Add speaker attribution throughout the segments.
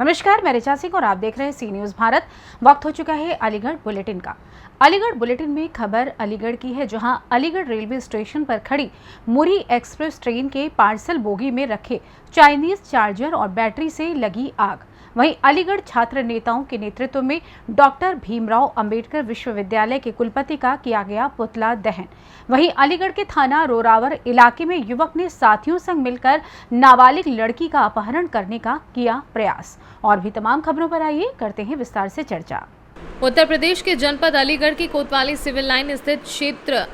Speaker 1: नमस्कार, मैं ऋचा सिंह और आप देख रहे हैं सी न्यूज़ भारत। वक्त हो चुका है अलीगढ़ बुलेटिन का। अलीगढ़ बुलेटिन में खबर अलीगढ़ की है, जहां अलीगढ़ रेलवे स्टेशन पर खड़ी मुरी एक्सप्रेस ट्रेन के पार्सल बोगी में रखे चाइनीज चार्जर और बैटरी से लगी आग। वहीं अलीगढ़ छात्र नेताओं के नेतृत्व में डॉक्टर भीमराव अंबेडकर विश्वविद्यालय के कुलपति का किया गया पुतला दहन। वहीं अलीगढ़ के थाना रोरावर इलाके में युवक ने साथियों संग मिलकर नाबालिग लड़की का अपहरण करने का किया प्रयास। और भी तमाम खबरों पर आइए करते हैं विस्तार से चर्चा।
Speaker 2: उत्तर प्रदेश के जनपद अलीगढ़ की कोतवाली सिविल लाइन स्थित क्षेत्र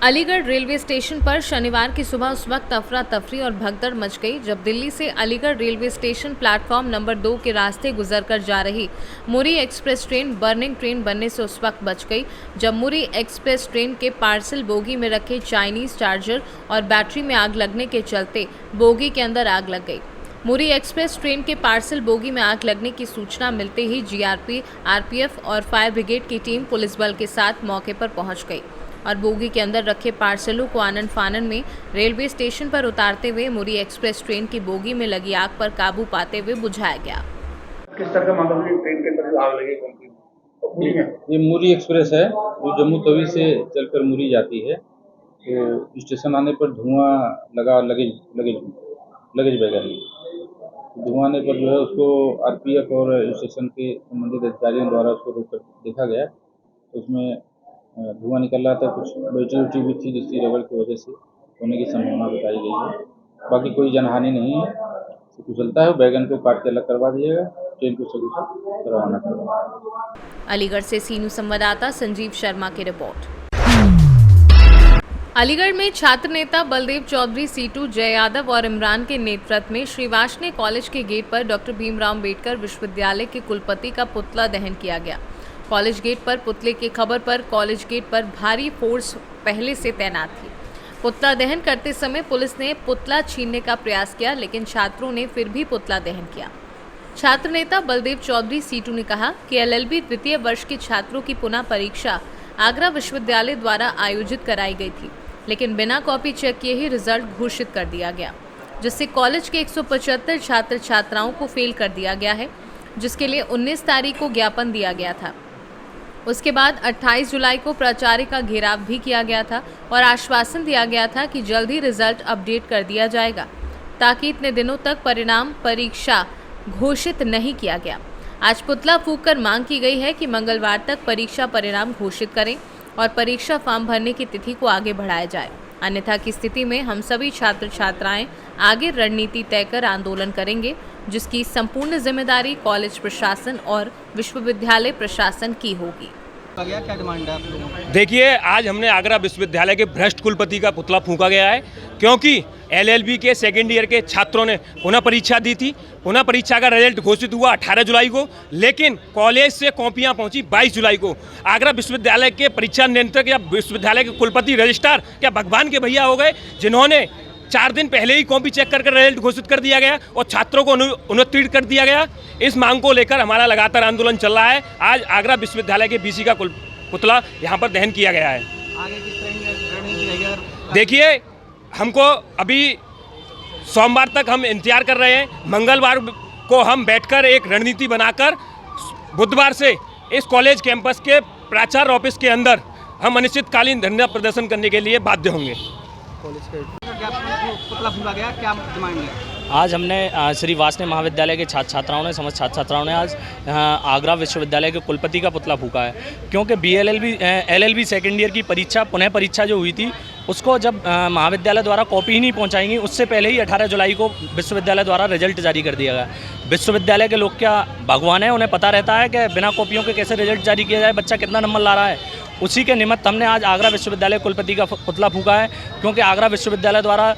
Speaker 2: अलीगढ़ रेलवे स्टेशन पर शनिवार की सुबह उस वक्त अफरा तफरी और भगदड़ मच गई जब दिल्ली से Aligarh railway station platform number 2 के रास्ते गुजरकर जा रही मुरी एक्सप्रेस ट्रेन बर्निंग ट्रेन बनने से उस वक्त बच गई जब मुरी एक्सप्रेस ट्रेन के पार्सल बोगी में रखे चाइनीज चार्जर और बैटरी में आग लगने के चलते बोगी के अंदर आग लग गई। मुरी एक्सप्रेस ट्रेन के पार्सल बोगी में आग लगने की सूचना मिलते ही जीआरपी, आरपीएफ और फायर ब्रिगेड की टीम पुलिस बल के साथ मौके पर पहुंच गई और बोगी के अंदर रखे पार्सलों को आनन फानन में रेलवे स्टेशन पर उतारते हुए मुरी एक्सप्रेस ट्रेन की बोगी में लगी आग पर काबू पाते हुए बुझाया गया।
Speaker 3: किस तरह का मामला है? ट्रेन के अंदर आग लगी कौन सी?
Speaker 4: ये मुरी एक्सप्रेस है जो जम्मू तवी से चलकर मुरी जाती है। तो स्टेशन आने पर धुआं लगा लगेज वगैरह धुआं आने पर जो है उसको आरपीएफ और स्टेशन के संबंधित अधिकारियों द्वारा उसको रोक देखा गया। तो उसमें धुआं निकल रहा था, कुछ बैटरी भी थी जिसकी रगड़ की वजह से होने की संभावना बताई गई है। बाकी कोई जनहानि नहीं है। कुशलता है, बैगन को काट के अलग करवा दिएगा, ट्रेन को सकुशल रवाना करवा।
Speaker 2: अलीगढ़ से सी न्यूज़ संवाददाता संजीव शर्मा की रिपोर्ट। अलीगढ़ में छात्र नेता बलदेव चौधरी, सीटू जय यादव और इमरान के नेतृत्व में श्री वार्ष्णेय कॉलेज के गेट पर डॉक्टर भीमराव अंबेडकर विश्वविद्यालय के कुलपति का पुतला दहन किया गया। कॉलेज गेट पर पुतले की खबर पर कॉलेज गेट पर भारी फोर्स पहले से तैनात थी। पुतला दहन करते समय पुलिस ने पुतला छीनने का प्रयास किया, लेकिन छात्रों ने फिर भी पुतला दहन किया। छात्र नेता बलदेव चौधरी, सीटू ने कहा कि एलएलबी द्वितीय वर्ष के छात्रों की पुनः परीक्षा आगरा विश्वविद्यालय द्वारा आयोजित कराई गई थी, लेकिन बिना कॉपी चेक किए ही रिजल्ट घोषित कर दिया गया, जिससे कॉलेज के 175 छात्र छात्राओं को फेल कर दिया गया है, जिसके लिए 19 तारीख को ज्ञापन दिया गया था। उसके बाद 28 जुलाई को प्राचार्य का घेराव भी किया गया था और आश्वासन दिया गया था कि जल्द ही रिजल्ट अपडेट कर दिया जाएगा, ताकि इतने दिनों तक परिणाम परीक्षा घोषित नहीं किया गया। आज पुतला फूंक कर मांग की गई है कि मंगलवार तक परीक्षा परिणाम घोषित करें और परीक्षा फॉर्म भरने की तिथि को आगे बढ़ाया जाए। अन्यथा की स्थिति में हम सभी छात्र छात्राएं आगे रणनीति तय कर आंदोलन करेंगे, जिसकी संपूर्ण जिम्मेदारी कॉलेज प्रशासन और विश्वविद्यालय प्रशासन की होगी।
Speaker 3: क्या डिमांड है आप लोगों की?
Speaker 5: देखिए, आज हमने आगरा विश्वविद्यालय के भ्रष्ट कुलपति का पुतला फूंका गया है, क्योंकि एलएलबी के सेकेंड ईयर के छात्रों ने पुनः परीक्षा दी थी। पुनः परीक्षा का रिजल्ट घोषित हुआ 18 जुलाई को, लेकिन कॉलेज से कॉपियां पहुंची 22 जुलाई को। आगरा विश्वविद्यालय के परीक्षा नियंत्रक या विश्वविद्यालय के कुलपति रजिस्ट्रार क्या भगवान के भैया हो गए, जिन्होंने 4 दिन पहले ही कॉपी चेक कर रिजल्ट घोषित कर दिया गया और छात्रों को अनुत्तीर्ण कर दिया गया। इस मांग को लेकर हमारा लगातार आंदोलन चल रहा है। आज आगरा विश्वविद्यालय के बीसी का पुतला यहाँ पर दहन किया गया है।
Speaker 3: आगे किस तरह की रणनीति रहेगी?
Speaker 5: देखिए, हमको अभी सोमवार तक हम इंतजार कर रहे हैं। मंगलवार को हम बैठकर एक रणनीति बनाकर बुधवार से इस कॉलेज कैंपस के प्राचार्य ऑफिस के अंदर हम अनिश्चितकालीन धरना प्रदर्शन करने के लिए बाध्य होंगे।
Speaker 3: पुतला फूंका गया, क्या डिमांड है?
Speaker 6: आज हमने श्री वार्ष्णेय महाविद्यालय के समस्त छात्र छात्राओं ने आज आगरा विश्वविद्यालय के कुलपति का पुतला फूंका है, क्योंकि एलएलबी सेकेंड ईयर की परीक्षा पुनः परीक्षा जो हुई थी उसको जब महाविद्यालय द्वारा कॉपी ही नहीं पहुंचाएंगी, उससे पहले ही 18 जुलाई को विश्वविद्यालय द्वारा रिजल्ट जारी कर दिया गया। विश्वविद्यालय के लोग क्या भगवान है, उन्हें पता रहता है कि बिना कॉपियों के कैसे रिजल्ट जारी किया जाए, बच्चा कितना नंबर ला रहा है। उसी के निमित्त हमने आज आगरा विश्वविद्यालय कुलपति का पुतला फूंका है, क्योंकि आगरा विश्वविद्यालय द्वारा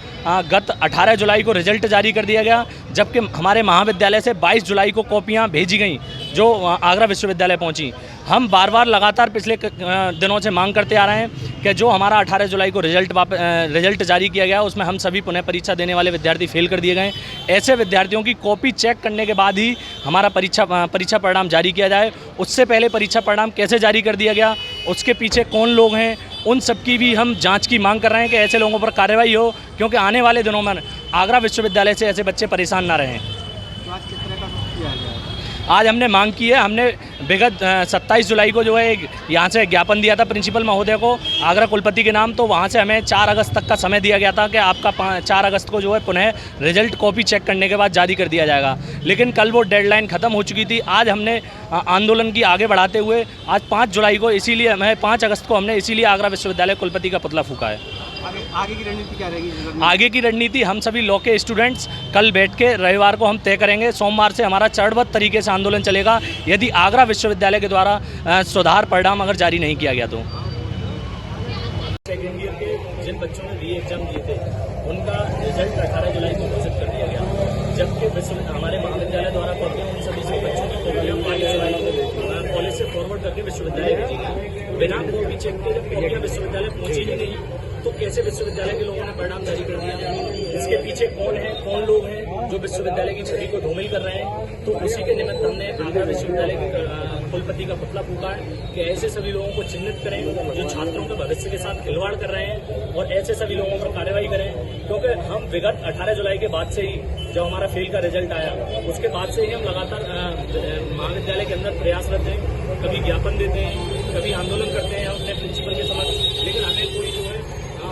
Speaker 6: गत 18 जुलाई को रिजल्ट जारी कर दिया गया, जबकि हमारे महाविद्यालय से 22 जुलाई को कॉपियां भेजी गईं जो आगरा विश्वविद्यालय पहुंची। हम बार बार लगातार पिछले दिनों से मांग करते आ रहे हैं कि जो हमारा 18 जुलाई को रिजल्ट जारी किया गया उसमें हम सभी पुनः परीक्षा देने वाले विद्यार्थी फेल कर दिए गए। ऐसे विद्यार्थियों की कॉपी चेक करने के बाद ही हमारा परीक्षा परिणाम जारी किया जाए। उससे पहले परीक्षा परिणाम कैसे जारी कर दिया गया, उसके पीछे कौन लोग हैं, उन सब की भी हम जांच की मांग कर रहे हैं कि ऐसे लोगों पर कार्रवाई हो, क्योंकि आने वाले दिनों में आगरा विश्वविद्यालय से ऐसे बच्चे परेशान ना रहें।
Speaker 3: आज किस तरह का किया गया?
Speaker 6: आज हमने मांग की है, हमने विगत 27 जुलाई को जो है एक यहाँ से ज्ञापन दिया था प्रिंसिपल महोदय को आगरा कुलपति के नाम, तो वहाँ से हमें 4 अगस्त तक का समय दिया गया था कि आपका 4 अगस्त को जो है पुनः रिजल्ट कॉपी चेक करने के बाद जारी कर दिया जाएगा। लेकिन कल वो डेडलाइन ख़त्म हो चुकी थी। आज हमने आंदोलन की आगे बढ़ाते हुए आज 5 जुलाई को इसीलिए हमें 5 अगस्त को हमने इसीलिए आगरा विश्वविद्यालय कुलपति का पुतला फूका है।
Speaker 3: आगे की रणनीति क्या रहेगी?
Speaker 6: आगे की रणनीति हम सभी लॉ के स्टूडेंट्स कल बैठ के रविवार को हम तय करेंगे। सोमवार से हमारा चरणबद्ध तरीके से आंदोलन चलेगा यदि आगरा विश्वविद्यालय के द्वारा सुधार परिणाम अगर जारी नहीं किया गया तो। सेकेंड ईयर के जिन बच्चों ने री एग्जाम दिए थे उनका रिजल्ट 18 जुलाई को घोषित कर दिया गया, जबकि हमारे महाविद्यालय द्वारा पढ़ते हैं उन सभी बच्चों की कॉपियाँ 22 जुलाई को कॉलेज से फॉरवर्ड करके विश्वविद्यालय भेजी गई। बिना कॉपी चेक के जब कॉपियाँ विश्वविद्यालय पहुँची ही नहीं तो कैसे विश्वविद्यालय के लोगों ने परिणाम जारी कर दिया? इसके पीछे कौन है, कौन लोग हैं जो विश्वविद्यालय की छवि को धूमिल कर रहे हैं? तो उसी के निमित्त हमने आगरा विश्वविद्यालय के कुलपति का पुतला फूका है कि ऐसे सभी लोगों को चिन्हित करें जो छात्रों के भविष्य के साथ खिलवाड़ कर रहे हैं और ऐसे सभी लोगों पर कार्रवाई करें। क्योंकि हम विगत 18 जुलाई के बाद से ही जब हमारा फेल का रिजल्ट आया उसके बाद से ही हम लगातार महाविद्यालय के अंदर प्रयासरत हैं, कभी ज्ञापन देते हैं, कभी आंदोलन करते हैं अपने प्रिंसिपल के समक्ष, लेकिन हमें कोई जो है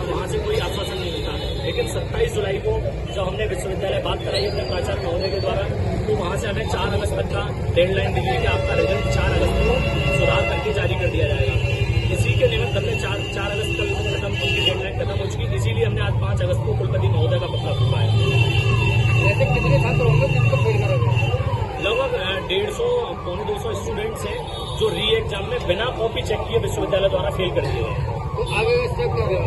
Speaker 6: वहाँ से कोई आश्वासन नहीं मिलता। लेकिन 27 जुलाई को जब हमने विश्वविद्यालय बात कराई अपने प्राचार्य महोदय के द्वारा तो वहाँ से हमें 4 अगस्त तक का डेडलाइन दी गई कि आपका रिजल्ट 4 अगस्त को सुधार करके जारी कर दिया जाएगा। इसी के निमित्त हमने 4 अगस्त तक खत्म उनकी डेडलाइन खत्म हो चुकी, इसीलिए हमने आज 5 अगस्त को कुलपति महोदय का पुतला फूका है।
Speaker 3: ऐसे कितने छात्र होंगे जिनको फेल करोगे?
Speaker 6: लगभग 150-200 स्टूडेंट्स हैं जो री एग्जाम में बिना कॉपी चेक किए विश्वविद्यालय द्वारा फेल कर दिए हैं।
Speaker 3: तो आगे का स्टेप क्या होगा?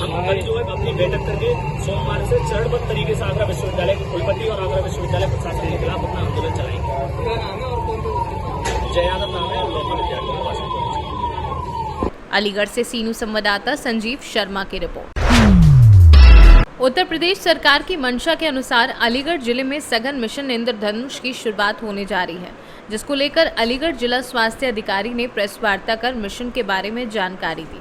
Speaker 6: हम कल जो है अपनी बैठक करके सोमवार से चरणबद्ध तरीके से आगरा विश्वविद्यालय के कुलपति और आगरा विश्वविद्यालय प्रशासन के खिलाफ अपना आंदोलन चलाएंगे।
Speaker 3: क्या नाम है और कौन
Speaker 6: जय यादव नाम है, लॉ के विद्यार्थी का वास्तव।
Speaker 2: अलीगढ़ से सीनू संवाददाता संजीव शर्मा की रिपोर्ट। उत्तर प्रदेश सरकार की मंशा के अनुसार अलीगढ़ जिले में सघन मिशन इंद्रधनुष की शुरुआत होने जा रही है, जिसको लेकर अलीगढ़ जिला स्वास्थ्य अधिकारी ने प्रेस वार्ता कर मिशन के बारे में जानकारी दी।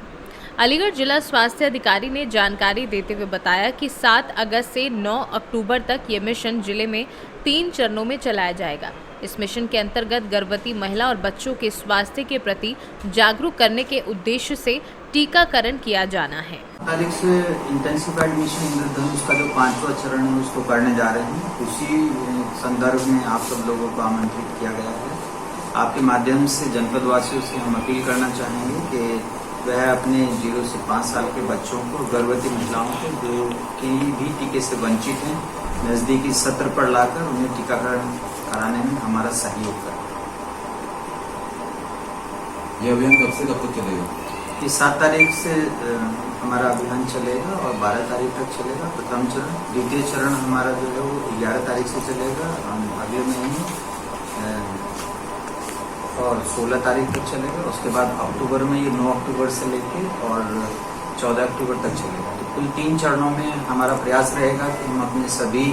Speaker 2: अलीगढ़ जिला स्वास्थ्य अधिकारी ने जानकारी देते हुए बताया कि 7 अगस्त से 9 अक्टूबर तक ये मिशन जिले में 3 चरणों में चलाया जाएगा। इस मिशन के अंतर्गत गर्भवती महिला और बच्चों के स्वास्थ्य के प्रति जागरूक करने के उद्देश्य से टीकाकरण किया जाना है।
Speaker 7: तारीख से इंटेंसिफाइड मिशन इंद्रधनुष का जो 5वां चरण है उसको करने जा रहे हैं। उसी संदर्भ में आप सब लोगों को आमंत्रित किया गया है। आपके माध्यम से जनपदवासियों से हम अपील करना चाहेंगे कि वह अपने 0 से 5 साल के बच्चों को, गर्भवती महिलाओं को जो किसी भी टीके से वंचित हैं, नजदीकी सत्र पर लाकर उन्हें टीकाकरण कराने में हमारा सहयोग करें।
Speaker 8: ये अभियान कब से कब तक चलेगा?
Speaker 7: ये 7 तारीख से हमारा अभियान चलेगा और 12 तारीख तक चलेगा प्रथम चरण। द्वितीय चरण हमारा जो है वो 11 तारीख से चलेगा अगले महीने और 16 तारीख तक चलेगा। उसके बाद अक्टूबर में ये 9 अक्टूबर से लेके और 14 अक्टूबर तक चलेगा। तो कुल 3 चरणों में हमारा प्रयास रहेगा कि हम अपने सभी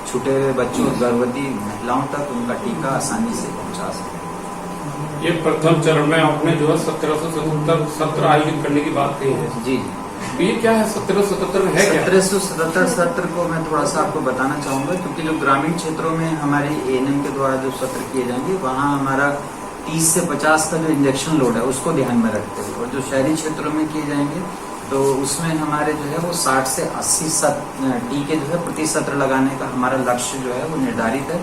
Speaker 7: छूटे हुए बच्चों और गर्भवती महिलाओं तक उनका टीका आसानी से पहुंचा सकें।
Speaker 9: ये प्रथम चरण में आपने जो है 1777 सत्र आयोजित करने की बात कही है।
Speaker 7: जी,
Speaker 9: ये क्या है 1777 है क्या?
Speaker 7: 1777 सत्र को मैं थोड़ा सा आपको बताना चाहूंगा, क्योंकि जो ग्रामीण क्षेत्रों में हमारे ANM के द्वारा जो सत्र किए जाएंगे वहाँ हमारा 30 से 50 का जो इंजेक्शन लोड है उसको ध्यान में रखते हुए, और जो शहरी क्षेत्रों में किए जाएंगे तो उसमें हमारे जो है वो 60 से 80 टीके जो है प्रति सत्र लगाने का हमारा लक्ष्य जो है वो निर्धारित है।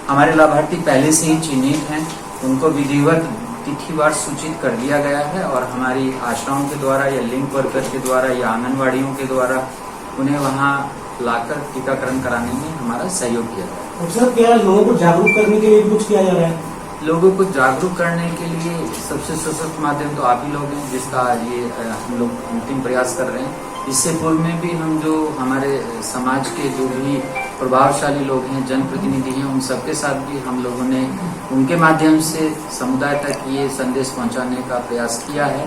Speaker 7: हमारे लाभार्थी पहले से ही चिन्हित हैं, उनको विधिवत तिथिवार सूचित कर दिया गया है और हमारी आशाओं के द्वारा या लिंक वर्कर के द्वारा या आंगनवाड़ियों के द्वारा उन्हें वहाँ लाकर टीकाकरण कराने में हमारा सहयोग किया जाए।
Speaker 10: और सर, क्या लोगों को जागरूक करने के लिए कुछ किया जा रहा है?
Speaker 7: लोगों को जागरूक करने के लिए सबसे सशक्त माध्यम तो आप ही लोग हैं, जिसका आज ये हम लोग अंतिम प्रयास कर रहे हैं। इससे पूर्व में भी हम जो हमारे समाज के जो भी प्रभावशाली लोग हैं, जनप्रतिनिधि हैं, उन सबके साथ भी हम लोगों ने उनके माध्यम से समुदाय तक ये संदेश पहुंचाने का प्रयास किया है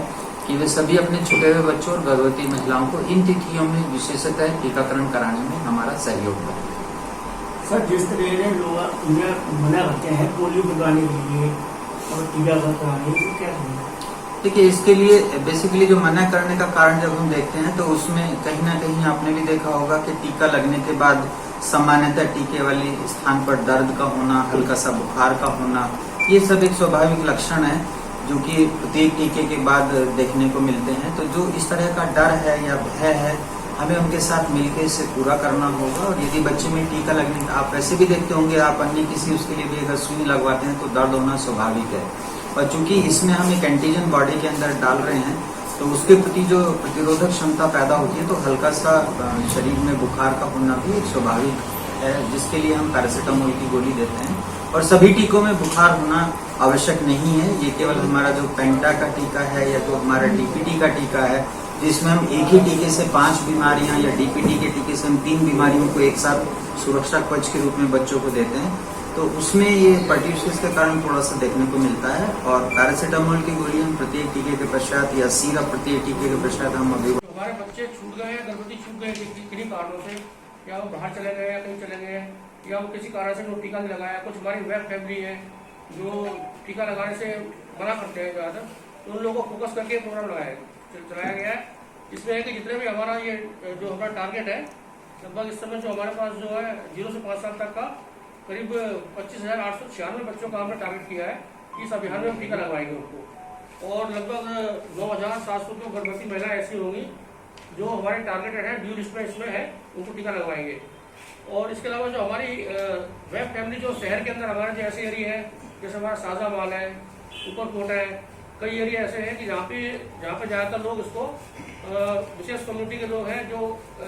Speaker 7: कि वे सभी अपने छूटे हुए बच्चों और गर्भवती महिलाओं को इन तिथियों में विशेषतः टीकाकरण कराने में हमारा सहयोग करें।
Speaker 10: सर, जिस तरह से लोग मना करते हैं पोलियो पिलवाने के लिए और टीकाकरण कराने के लिए, क्या करें?
Speaker 7: देखिए, इसके लिए बेसिकली जो मना करने का कारण जब हम देखते हैं तो उसमें कहीं ना कहीं आपने भी देखा होगा कि टीका लगने के बाद सामान्यतः टीके वाले स्थान पर दर्द का होना, हल्का सा बुखार का होना, ये सब एक स्वाभाविक लक्षण है जो कि प्रत्येक टीके के बाद देखने को मिलते हैं। तो जो इस तरह का डर है या भय है, हमें उनके साथ मिलकर इसे पूरा करना होगा। और यदि बच्चे में टीका लगने का, आप वैसे भी देखते होंगे, आप अन्य किसी उसके लिए भी अगर सुई लगवाते हैं तो दर्द होना स्वाभाविक है। और चूंकि इसमें हम एक एंटीजन बॉडी के अंदर डाल रहे हैं तो उसके प्रति जो प्रतिरोधक क्षमता पैदा होती है, तो हल्का सा शरीर में बुखार का होना भी एक स्वाभाविक है, जिसके लिए हम पैरासीटामोल की गोली देते हैं। और सभी टीकों में बुखार होना आवश्यक नहीं है, ये केवल हमारा जो पेंटा का टीका है या तो हमारा डीपीटी का टीका है, जिसमें हम एक ही टीके से 5 बीमारियां, या डीपीटी के टीके से हम 3 बीमारियों को एक साथ सुरक्षा कवच के रूप में बच्चों को देते हैं, तो उसमें ये पर्ट्यूसिस के कारण थोड़ा सा देखने को मिलता है। और पैरासीटामोल की गोली हम प्रत्येक टीके के पश्चात या सीरप प्रत्येक टीके के पश्चात हम अभी
Speaker 3: हमारे बच्चे छूट गए हैं, गर्भवती छूट गए किन्हीं कारणों से, या वो बाहर चले गए या कहीं चले गए, या वो किसी कारण से टीका नहीं लगाया। कुछ हमारी वेब फैमिली है जो टीका लगाने से मना करते हैं ज़्यादातर, तो उन लोगों को फोकस करके प्रोग्राम चलाया गया है। इसमें है कि जितने भी हमारा ये जो हमारा टारगेट है, लगभग इस समय जो हमारे पास जो है 0 से 5 साल तक का करीब 25,896 बच्चों का हमने टारगेट किया है कि इस अभियान में हम टीका लगवाएंगे उनको। और लगभग 9,700 तो गर्भवती महिलाएं ऐसी होंगी जो हमारे टारगेटेड है, ड्यू लिस्ट में इसमें है, उनको टीका लगवाएंगे। और इसके अलावा जो हमारी वेब फैमिली जो शहर के अंदर हमारे जो ऐसे एरिया है, जैसे हमारा साजा माल है, ऊपरकोट है, कई एरिया ऐसे हैं कि जहाँ पे ज़्यादातर लोग इसको विशेष कम्युनिटी के लोग हैं जो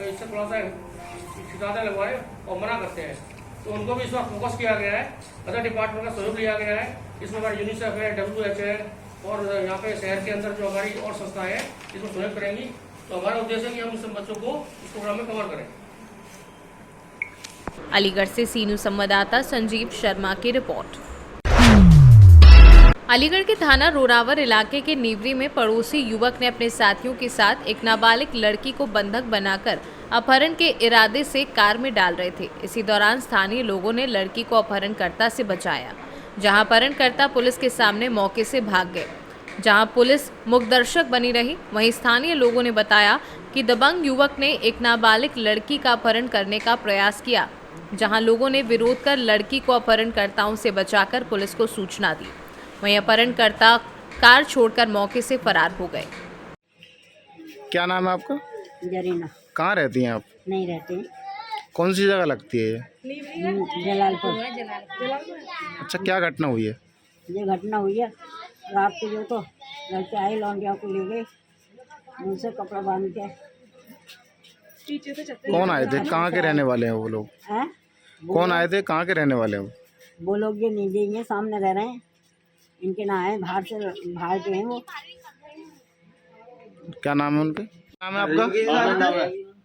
Speaker 3: इससे थोड़ा सा शिकायतें लगवाए और मना करते हैं, तो उनको भी इस बार फोकस किया गया है। अदर डिपार्टमेंट का सहयोग लिया गया है, इसमें हमारी यूनिसेफ है, WH है, और यहाँ पे शहर के अंदर जो हमारी और संस्थाएं हैं इसमें सहयोग करेंगी। तो हमारा उद्देश्य है कि हम सब बच्चों को इस प्रोग्राम में कवर करें।
Speaker 2: अलीगढ़ से सी न्यूज़ संवाददाता संजीव शर्मा की रिपोर्ट। अलीगढ़ के थाना रोरावर इलाके के नीवरी में पड़ोसी युवक ने अपने साथियों के साथ एक नाबालिग लड़की को बंधक बनाकर अपहरण के इरादे से कार में डाल रहे थे। इसी दौरान स्थानीय लोगों ने लड़की को अपहरणकर्ता से बचाया, जहां अपहरणकर्ता पुलिस के सामने मौके से भाग गए। जहां पुलिस मूकदर्शक बनी रही, वहीं स्थानीय लोगों ने बताया कि दबंग युवक ने एक नाबालिग लड़की का अपहरण करने का प्रयास किया, जहां लोगों ने विरोध कर लड़की को अपहरणकर्ताओं से बचाकर पुलिस को सूचना दी। वहीं अपहरणकर्ता कार छोड़कर मौके से फरार हो गए।
Speaker 11: क्या नाम है आपका?
Speaker 12: जरीना।
Speaker 11: कहाँ रहती हैं आप?
Speaker 12: नहीं रहते।
Speaker 11: कौन सी जगह लगती है ये?
Speaker 12: जलालपुर।
Speaker 11: अच्छा, क्या घटना हुई है?
Speaker 12: ये घटना हुई है रात को, जो तो लड़के आए, लौंडिया को ले गए, मुझसे कपड़ा बांध के।
Speaker 11: कौन आए थे? कहाँ के रहने वाले हैं वो लोग?
Speaker 12: हैं?
Speaker 11: कौन आए थे? कहाँ के रहने वाले हैं
Speaker 12: वो लोग? ये नीचे ही हैं, सामने रह रहे हैं, इनके ना है, बाहर के हैं वो।
Speaker 11: क्या नाम है उनके? नाम है आपका?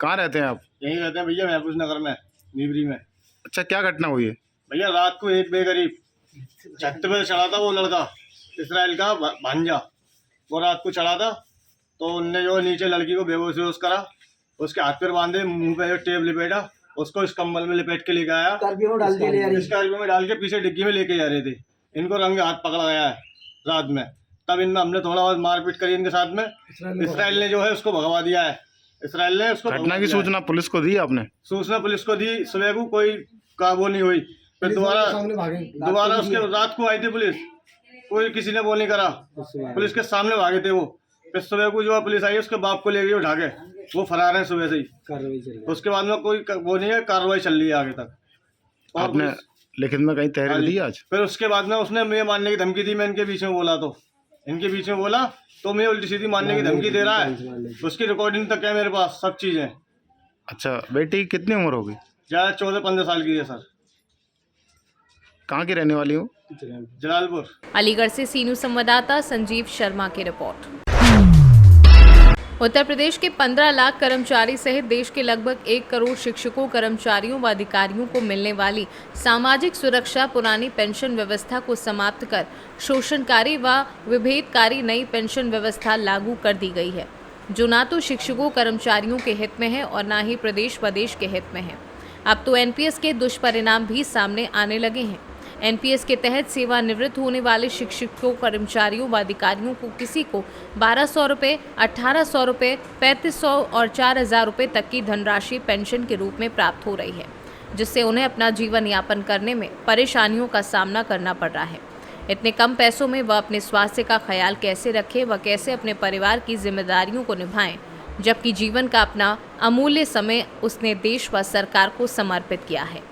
Speaker 11: कहाँ रहते हैं आप?
Speaker 10: यहीं रहते हैं भैया, महफूज नगर में, नीवरी में।
Speaker 11: अच्छा, क्या घटना हुई है?
Speaker 10: भैया रात को 1 बजे करीब छत पे चढ़ा था वो लड़का, इसराइल का भांजा, वो रात को चढ़ा था, तो उनने जो नीचे लड़की को बेहोश करा, उसके हाथ पैर बांधे, मुंह पे टेप लिपेटा, उसको इस कंबल में लिपेट के लेके आया, स्कॉर्पियो में डाल के पीछे डिग्गी में लेके जा रहे थे। इनको रंगे हाथ पकड़ा गया है रात में। तब इनमें हमने थोड़ा बहुत मारपीट करी इनके साथ में। इसराइल ने जो है उसको भगवा दिया है। इसराइल ने उसको
Speaker 11: घटना की सूचना पुलिस को दी आपने?
Speaker 10: सूचना पुलिस को दी, सुबह को कोई काबू नहीं हुई। फिर दोबारा उसके रात को आई थी पुलिस, कोई किसी ने वो नहीं करा, पुलिस के सामने भागे थे वो। फिर सुबह को जो है पुलिस आई, उसके बाप को ले गई उठा के, वो फरार है सुबह से ही। उसके बाद में कोई वो नहीं है, कार्रवाई चल रही है आगे तक।
Speaker 11: आपने लिखित में कहीं तहरीर दी आज?
Speaker 10: फिर उसके बाद में उसने मुझे मारने की धमकी दी। मैं इनके बीच में बोला, तो इनके बीच में बोला तो मुझे उल्टी सीधी मारने की धमकी दे रहा है। उसकी रिकॉर्डिंग तक है मेरे पास, सब चीजें।
Speaker 11: अच्छा, बेटी कितनी उम्र होगी?
Speaker 10: ज्यादा 14-15 साल की है सर।
Speaker 11: कहाँ की रहने वाली हो?
Speaker 10: जलालपुर।
Speaker 2: अलीगढ़ से सी न्यूज़ संवाददाता संजीव शर्मा की रिपोर्ट। उत्तर प्रदेश के 15 लाख कर्मचारी सहित देश के लगभग 1 करोड़ शिक्षकों, कर्मचारियों व अधिकारियों को मिलने वाली सामाजिक सुरक्षा पुरानी पेंशन व्यवस्था को समाप्त कर शोषणकारी व विभेदकारी नई पेंशन व्यवस्था लागू कर दी गई है, जो न तो शिक्षकों, कर्मचारियों के हित में है और न ही प्रदेश व देश के हित में है। अब तो NPS के दुष्परिणाम भी सामने आने लगे हैं। एनपीएस के तहत सेवानिवृत्त होने वाले शिक्षकों, कर्मचारियों व अधिकारियों को किसी को 1200 रुपये, 1800 रुपये, 3500 और 4000 रुपये तक की धनराशि पेंशन के रूप में प्राप्त हो रही है, जिससे उन्हें अपना जीवन यापन करने में परेशानियों का सामना करना पड़ रहा है। इतने कम पैसों में वह अपने स्वास्थ्य का ख्याल कैसे रखें व कैसे अपने परिवार की जिम्मेदारियों को निभाएं, जबकि जीवन का अपना अमूल्य समय उसने देश व सरकार को समर्पित किया है।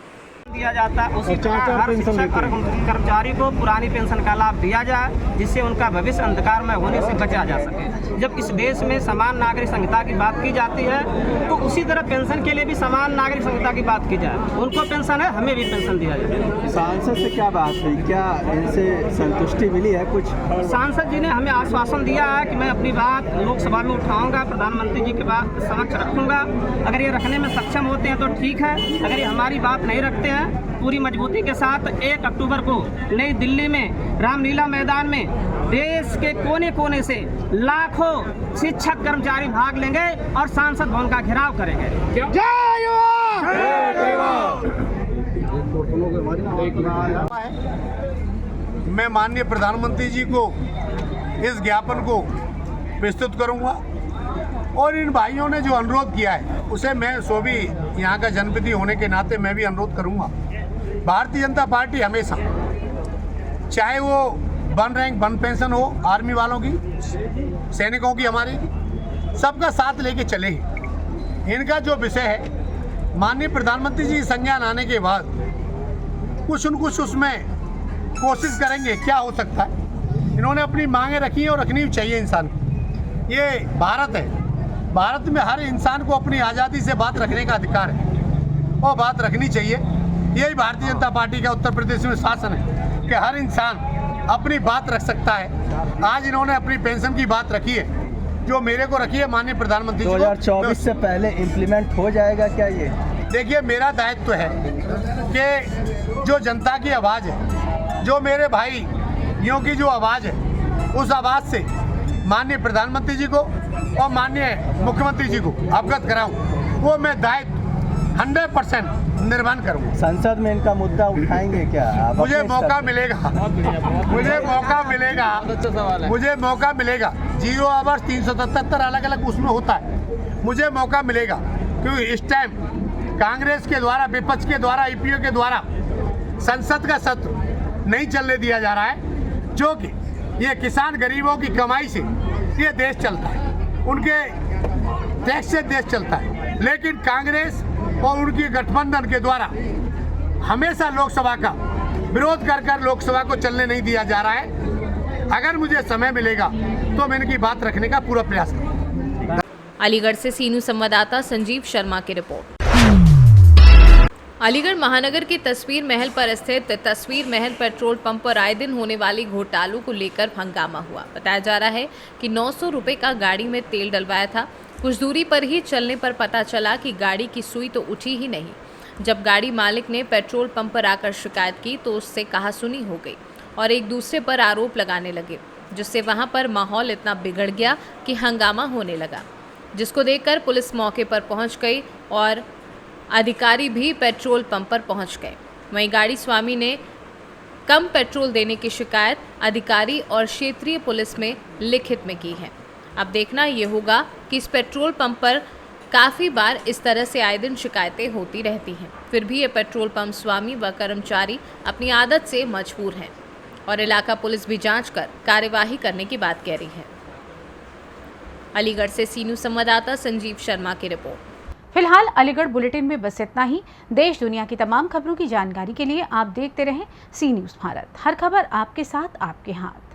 Speaker 13: दिया जाता है उसी तरह हर शिक्षक और कर्मचारी को पुरानी पेंशन का लाभ दिया जाए, जिससे उनका भविष्य अंधकार में होने से बचा जा सके। जब इस देश में समान नागरिक संहिता की बात की जाती है तो उसी तरह पेंशन के लिए भी समान नागरिक संहिता की बात की जाए। उनको पेंशन है, हमें भी पेंशन दिया जाए।
Speaker 11: सांसद से क्या बात हुई, क्या इनसे संतुष्टि मिली है? कुछ
Speaker 13: सांसद जी ने हमें आश्वासन दिया है कि मैं अपनी बात लोकसभा में उठाऊंगा, प्रधानमंत्री जी के बात समक्ष रखूंगा। अगर ये रखने में सक्षम होते हैं तो ठीक है, अगर ये हमारी बात नहीं रखते हैं पूरी मजबूती के साथ 1 अक्टूबर को नई दिल्ली में रामलीला मैदान में देश के कोने कोने से लाखों शिक्षक कर्मचारी भाग लेंगे और सांसद भवन का घेराव करेंगे।
Speaker 11: जय युवा!
Speaker 10: मैं माननीय प्रधानमंत्री जी को इस ज्ञापन को प्रस्तुत करूंगा और इन भाइयों ने जो अनुरोध किया है उसे मैं सो भी यहाँ का जनप्रतिनिधि होने के नाते मैं भी अनुरोध करूंगा। भारतीय जनता पार्टी हमेशा, चाहे वो वन रैंक वन पेंशन हो आर्मी वालों की, सैनिकों की, हमारी सबका साथ लेके चले हैं। इनका जो विषय है माननीय प्रधानमंत्री जी संज्ञान आने के बाद कुछ न कुछ उसमें कोशिश करेंगे क्या हो सकता है। इन्होंने अपनी मांगें रखी हैं और रखनी भी चाहिए इंसान को। ये भारत है, भारत में हर इंसान को अपनी आज़ादी से बात रखने का अधिकार है और बात रखनी चाहिए। यही भारतीय जनता पार्टी का उत्तर प्रदेश में शासन है कि हर इंसान अपनी बात रख सकता है। आज इन्होंने अपनी पेंशन की बात रखी है, जो मेरे को रखी है माननीय प्रधानमंत्री जी को।
Speaker 11: 2024 से पहले इम्प्लीमेंट हो जाएगा क्या ये?
Speaker 10: देखिए, मेरा दायित्व है कि जो जनता की आवाज़ है, जो मेरे भाइयों की जो आवाज़ है, उस आवाज़ से माननीय प्रधानमंत्री जी को और माननीय मुख्यमंत्री जी को अवगत कराऊं, वो मैं दायित्व 100% निर्वहन करूंगा।
Speaker 11: संसद में इनका मुद्दा उठाएंगे क्या?
Speaker 10: मुझे मौका मिलेगा, मुझे मौका मिलेगा। 0 आवर्स 377 अलग अलग उसमें होता है, मुझे मौका मिलेगा क्योंकि इस टाइम कांग्रेस के द्वारा, विपक्ष के द्वारा, ईपीओ के द्वारा संसद का सत्र नहीं चलने दिया जा रहा है, जो कि ये किसान गरीबों की कमाई से ये देश चलता है, उनके टैक्स से देश चलता है। लेकिन कांग्रेस और उनकी गठबंधन के द्वारा हमेशा लोकसभा का विरोध कर लोकसभा को चलने नहीं दिया जा रहा है। अगर मुझे समय मिलेगा तो मैं इनकी बात रखने का पूरा प्रयास करूँगा।
Speaker 2: अलीगढ़ से सीनू संवाददाता संजीव शर्मा की रिपोर्ट। अलीगढ़ महानगर के तस्वीर महल पर स्थित तस्वीर महल पेट्रोल पंप पर आए दिन होने वाली घोटालों को लेकर हंगामा हुआ। बताया जा रहा है कि 900 रुपये का गाड़ी में तेल डलवाया था। कुछ दूरी पर ही चलने पर पता चला कि गाड़ी की सुई तो उठी ही नहीं। जब गाड़ी मालिक ने पेट्रोल पंप पर आकर शिकायत की तो उससे कहासुनी हो गई और एक दूसरे पर आरोप लगाने लगे, जिससे वहां पर माहौल इतना बिगड़ गया कि हंगामा होने लगा, जिसको देखकर पुलिस मौके पर पहुंच गई और अधिकारी भी पेट्रोल पंप पर पहुंच गए। वहीं गाड़ी स्वामी ने कम पेट्रोल देने की शिकायत अधिकारी और क्षेत्रीय पुलिस में लिखित में की है। अब देखना ये होगा कि इस पेट्रोल पंप पर काफ़ी बार इस तरह से आए दिन शिकायतें होती रहती हैं, फिर भी ये पेट्रोल पंप स्वामी व कर्मचारी अपनी आदत से मजबूर हैं और इलाका पुलिस भी जांच कर कार्यवाही करने की बात कह रही है। अलीगढ़ से सीनू संवाददाता संजीव शर्मा की रिपोर्ट।
Speaker 1: फिलहाल अलीगढ़ बुलेटिन में बस इतना ही। देश दुनिया की तमाम खबरों की जानकारी के लिए आप देखते रहें सी न्यूज़ भारत। हर खबर आपके साथ, आपके हाथ।